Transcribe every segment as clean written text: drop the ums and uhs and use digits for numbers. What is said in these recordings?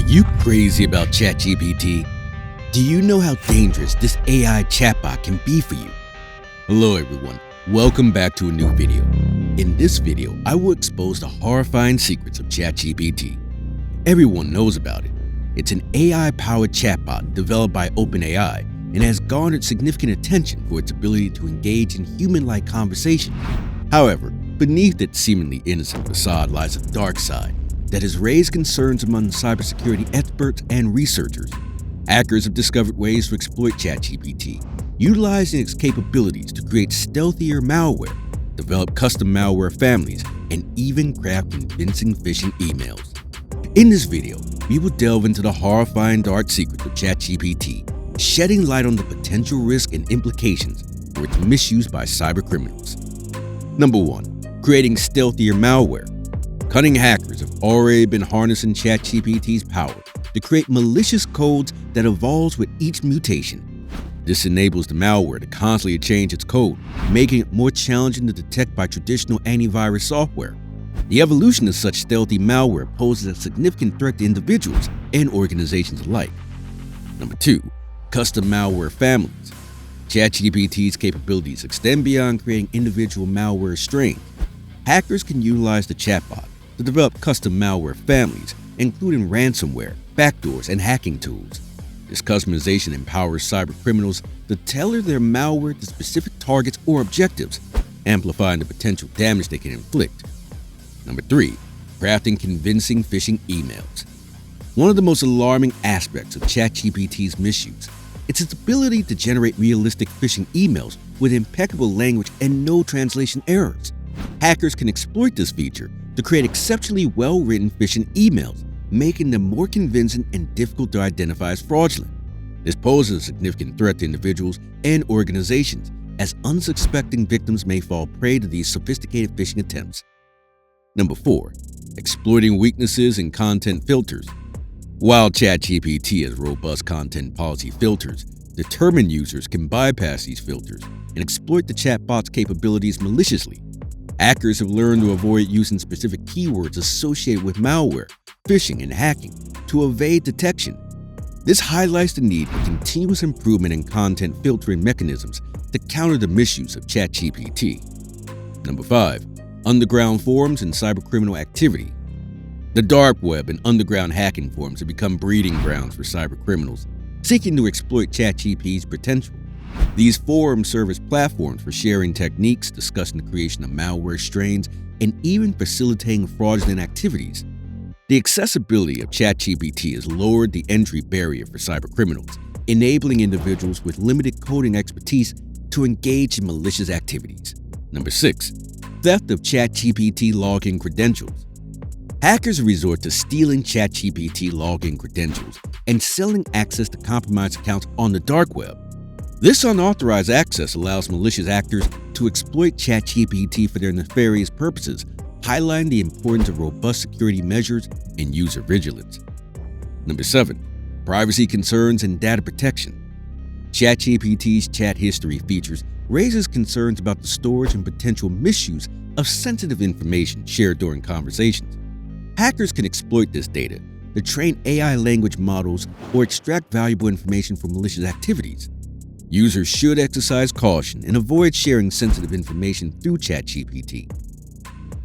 You crazy about Chat GPT? Do you know how dangerous this AI chatbot can be for you? Hello everyone, welcome back to a new video. In this video, I will expose the horrifying secrets of Chat GPT. Everyone knows about it. It's an AI-powered chatbot developed by OpenAI and has garnered significant attention for its ability to engage in human-like conversation. However, beneath its seemingly innocent facade lies a dark side that has raised concerns among cybersecurity experts and researchers. Hackers have discovered ways to exploit ChatGPT, utilizing its capabilities to create stealthier malware, develop custom malware families, and even craft convincing phishing emails. In this video, we will delve into the horrifying dark secrets of ChatGPT, shedding light on the potential risks and implications for its misuse by cybercriminals. Number 1. Creating stealthier malware. Cunning hackers have already been harnessing ChatGPT's power to create malicious codes that evolves with each mutation. This enables the malware to constantly change its code, making it more challenging to detect by traditional antivirus software. The evolution of such stealthy malware poses a significant threat to individuals and organizations alike. Number 2. Custom malware families. ChatGPT's capabilities extend beyond creating individual malware strains. Hackers can utilize the chatbot to develop custom malware families, including ransomware, backdoors, and hacking tools. This customization empowers cybercriminals to tailor their malware to specific targets or objectives, amplifying the potential damage they can inflict. Number 3. Crafting convincing phishing emails. One of the most alarming aspects of ChatGPT's misuse is its ability to generate realistic phishing emails with impeccable language and no translation errors. Hackers can exploit this feature to create exceptionally well-written phishing emails, making them more convincing and difficult to identify as fraudulent. This poses a significant threat to individuals and organizations, as unsuspecting victims may fall prey to these sophisticated phishing attempts. Number 4. Exploiting weaknesses in content filters. While ChatGPT has robust content policy filters, determined users can bypass these filters and exploit the chatbot's capabilities maliciously. Hackers have learned to avoid using specific keywords associated with malware, phishing, and hacking to evade detection. This highlights the need for continuous improvement in content filtering mechanisms to counter the misuse of ChatGPT. Number 5. Underground forums and cybercriminal activity. The dark web and underground hacking forums have become breeding grounds for cybercriminals seeking to exploit ChatGPT's potential. These forums serve as platforms for sharing techniques, discussing the creation of malware strains, and even facilitating fraudulent activities. The accessibility of ChatGPT has lowered the entry barrier for cybercriminals, enabling individuals with limited coding expertise to engage in malicious activities. Number 6. Theft of ChatGPT login credentials. Hackers resort to stealing ChatGPT login credentials and selling access to compromised accounts on the dark web. This unauthorized access allows malicious actors to exploit ChatGPT for their nefarious purposes, highlighting the importance of robust security measures and user vigilance. Number 7. Privacy concerns and data protection. ChatGPT's chat history features raises concerns about the storage and potential misuse of sensitive information shared during conversations. Hackers can exploit this data to train AI language models or extract valuable information from malicious activities. Users should exercise caution and avoid sharing sensitive information through ChatGPT.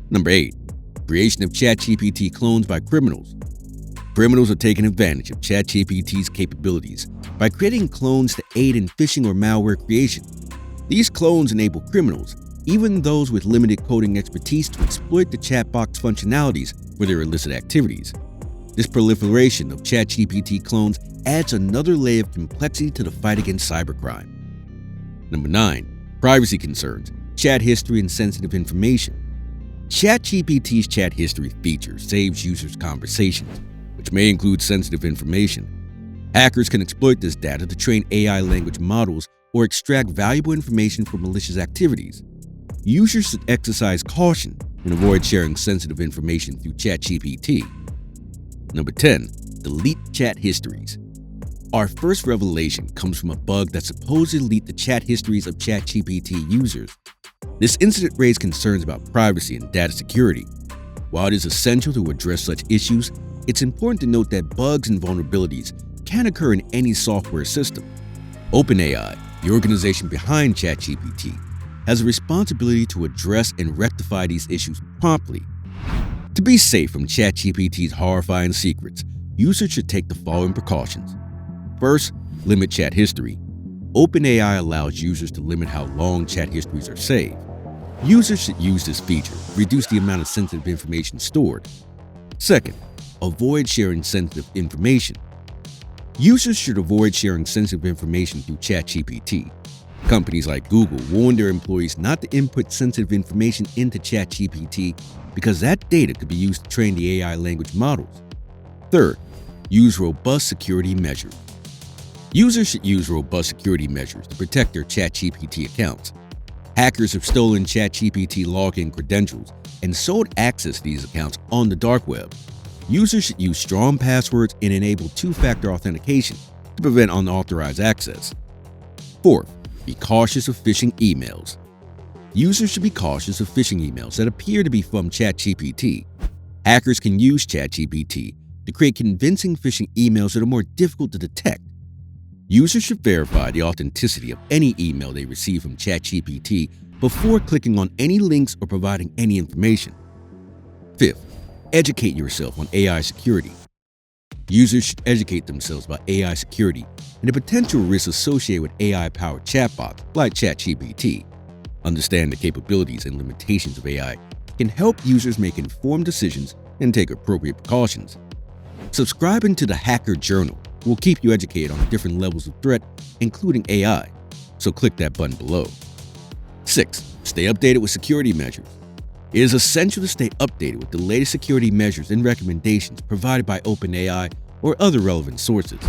Number 8. Creation of ChatGPT clones by criminals. Criminals are taking advantage of ChatGPT's capabilities by creating clones to aid in phishing or malware creation. These clones enable criminals, even those with limited coding expertise, to exploit the chatbot's functionalities for their illicit activities. This proliferation of ChatGPT clones adds another layer of complexity to the fight against cybercrime. Number 9. Privacy concerns, chat history, and sensitive information. ChatGPT's chat history feature saves users' conversations, which may include sensitive information. Hackers can exploit this data to train AI language models or extract valuable information from malicious activities. Users should exercise caution and avoid sharing sensitive information through ChatGPT. Number 10. Delete chat histories. Our first revelation comes from a bug that supposedly leaked the chat histories of ChatGPT users. This incident raised concerns about privacy and data security. While it is essential to address such issues, it's important to note that bugs and vulnerabilities can occur in any software system. OpenAI, the organization behind Chat GPT, has a responsibility to address and rectify these issues promptly. To be safe from Chat GPT's horrifying secrets, users should take the following precautions. First, limit chat history. OpenAI allows users to limit how long chat histories are saved. Users should use this feature to reduce the amount of sensitive information stored. Second, avoid sharing sensitive information. Users should avoid sharing sensitive information through Chat GPT. Companies like Google warn their employees not to input sensitive information into Chat GPT because that data could be used to train the AI language models. Third, use robust security measures. Users should use robust security measures to protect their Chat GPT accounts. Hackers have stolen Chat GPT login credentials and sold access to these accounts on the dark web. Users should use strong passwords and enable two-factor authentication to prevent unauthorized access. Fourth, be cautious of phishing emails. Users should be cautious of phishing emails that appear to be from Chat GPT. Hackers can use Chat GPT to create convincing phishing emails that are more difficult to detect. Users should verify the authenticity of any email they receive from Chat GPT before clicking on any links or providing any information. Fifth, educate yourself on AI security. Users should educate themselves about AI security and the potential risks associated with AI-powered chatbots like Chat GPT. Understand the capabilities and limitations of AI can help users make informed decisions and take appropriate precautions. Subscribing to the Hacker Journal will keep you educated on different levels of threat, including AI, so click that button below. 6. Stay updated with security measures. It is essential to stay updated with the latest security measures and recommendations provided by OpenAI or other relevant sources.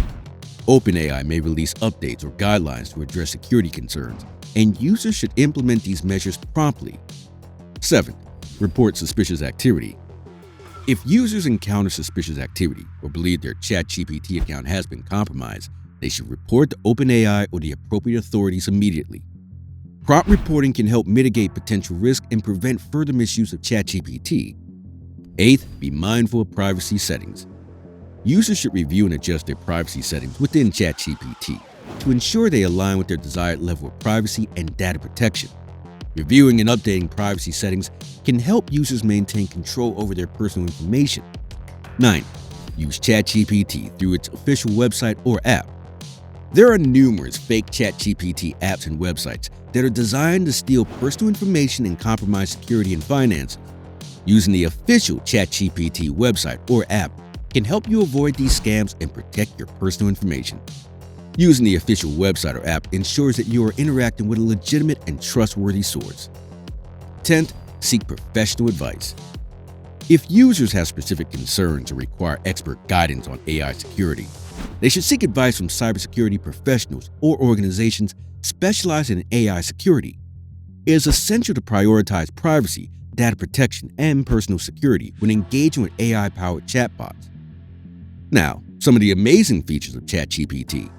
OpenAI may release updates or guidelines to address security concerns, and users should implement these measures promptly. 7. Report suspicious activity. If users encounter suspicious activity or believe their Chat GPT account has been compromised, they should report to OpenAI or the appropriate authorities immediately. Prompt reporting can help mitigate potential risk and prevent further misuse of Chat GPT. 8th, be mindful of privacy settings. Users should review and adjust their privacy settings within Chat GPT to ensure they align with their desired level of privacy and data protection. Reviewing and updating privacy settings can help users maintain control over their personal information. 9. Use Chat GPT through its official website or app. There are numerous fake Chat GPT apps and websites that are designed to steal personal information and compromise security and finances. Using the official Chat GPT website or app can help you avoid these scams and protect your personal information. Using the official website or app ensures that you are interacting with a legitimate and trustworthy source. 10th, seek professional advice. If users have specific concerns or require expert guidance on AI security, they should seek advice from cybersecurity professionals or organizations specializing in AI security. It is essential to prioritize privacy, data protection, and personal security when engaging with AI-powered chatbots. Now, some of the amazing features of ChatGPT.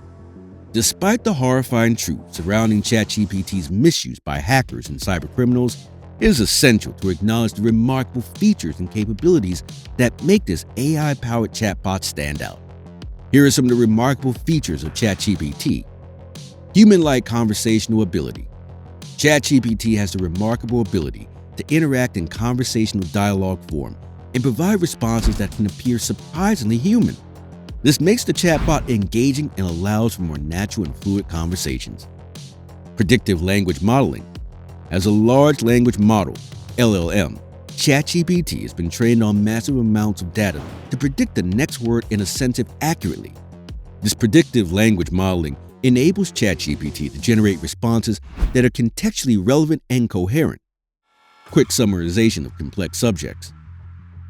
Despite the horrifying truth surrounding ChatGPT's misuse by hackers and cybercriminals, it is essential to acknowledge the remarkable features and capabilities that make this AI-powered chatbot stand out. Here are some of the remarkable features of ChatGPT. Human-like conversational ability. ChatGPT has the remarkable ability to interact in conversational dialogue form and provide responses that can appear surprisingly human. This makes the chatbot engaging and allows for more natural and fluid conversations. Predictive language modeling. As a large language model, LLM, ChatGPT has been trained on massive amounts of data to predict the next word in a sentence accurately. This predictive language modeling enables ChatGPT to generate responses that are contextually relevant and coherent. Quick summarization of complex subjects.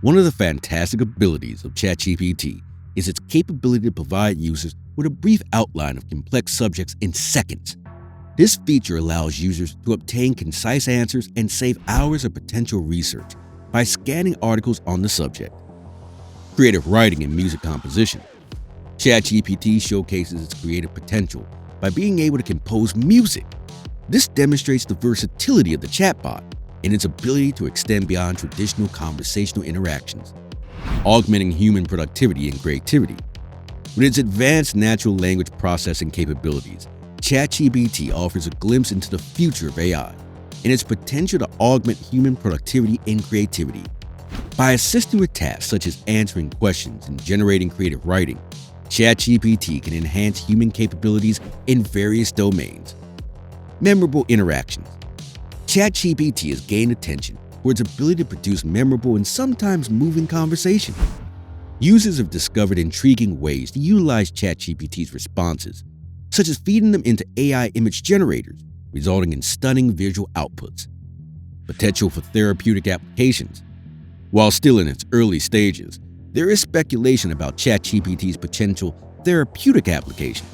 One of the fantastic abilities of ChatGPT is its capability to provide users with a brief outline of complex subjects in seconds. This feature allows users to obtain concise answers and save hours of potential research by scanning articles on the subject. Creative writing and music composition. ChatGPT showcases its creative potential by being able to compose music. This demonstrates the versatility of the chatbot and its ability to extend beyond traditional conversational interactions. augmenting human productivity and creativity. With its advanced natural language processing capabilities, ChatGPT offers a glimpse into the future of AI and its potential to augment human productivity and creativity. By assisting with tasks such as answering questions and generating creative writing, ChatGPT can enhance human capabilities in various domains. Memorable interactions. ChatGPT has gained attention for its ability to produce memorable and sometimes moving conversation. Users have discovered intriguing ways to utilize ChatGPT's responses, such as feeding them into AI image generators, resulting in stunning visual outputs. Potential for therapeutic applications. While still in its early stages, there is speculation about ChatGPT's potential therapeutic application.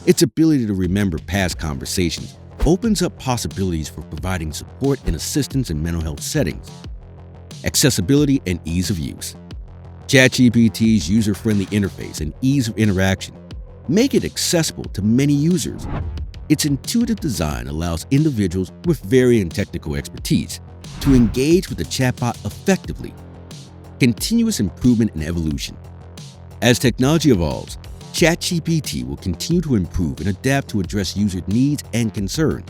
Its ability to remember past conversations opens up possibilities for providing support and assistance in mental health settings. Accessibility and ease of use. ChatGPT's user-friendly interface and ease of interaction make it accessible to many users. Its intuitive design allows individuals with varying technical expertise to engage with the chatbot effectively. Continuous improvement and evolution. As technology evolves, ChatGPT will continue to improve and adapt to address user needs and concerns.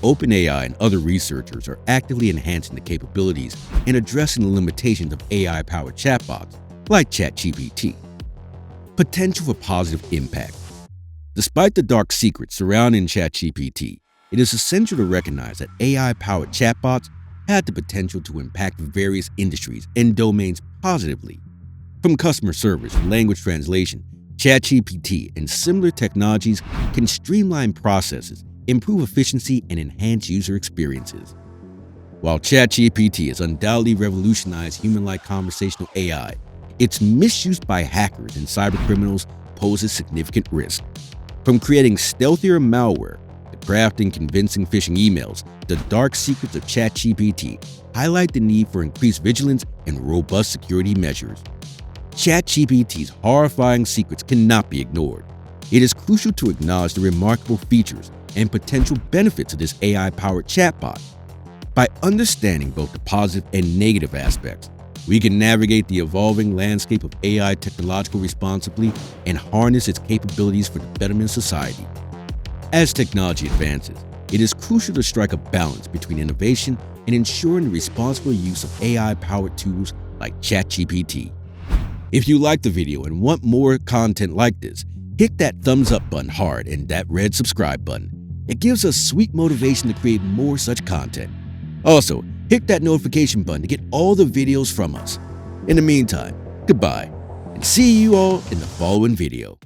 OpenAI and other researchers are actively enhancing the capabilities and addressing the limitations of AI-powered chatbots like ChatGPT. Potential for positive impact. Despite the dark secrets surrounding ChatGPT, it is essential to recognize that AI-powered chatbots have the potential to impact various industries and domains positively. From customer service to language translation, ChatGPT and similar technologies can streamline processes, improve efficiency, and enhance user experiences. While ChatGPT has undoubtedly revolutionized human-like conversational AI, its misuse by hackers and cybercriminals poses significant risk. From creating stealthier malware to crafting convincing phishing emails, the dark secrets of ChatGPT highlight the need for increased vigilance and robust security measures. ChatGPT's horrifying secrets cannot be ignored. It is crucial to acknowledge the remarkable features and potential benefits of this AI-powered chatbot. By understanding both the positive and negative aspects, we can navigate the evolving landscape of AI technologically responsibly and harness its capabilities for the betterment of society. As technology advances, it is crucial to strike a balance between innovation and ensuring the responsible use of AI-powered tools like ChatGPT. If you liked the video and want more content like this, hit that thumbs up button hard and that red subscribe button. It gives us sweet motivation to create more such content. Also, hit that notification button to get all the videos from us. In the meantime, goodbye, and see you all in the following video.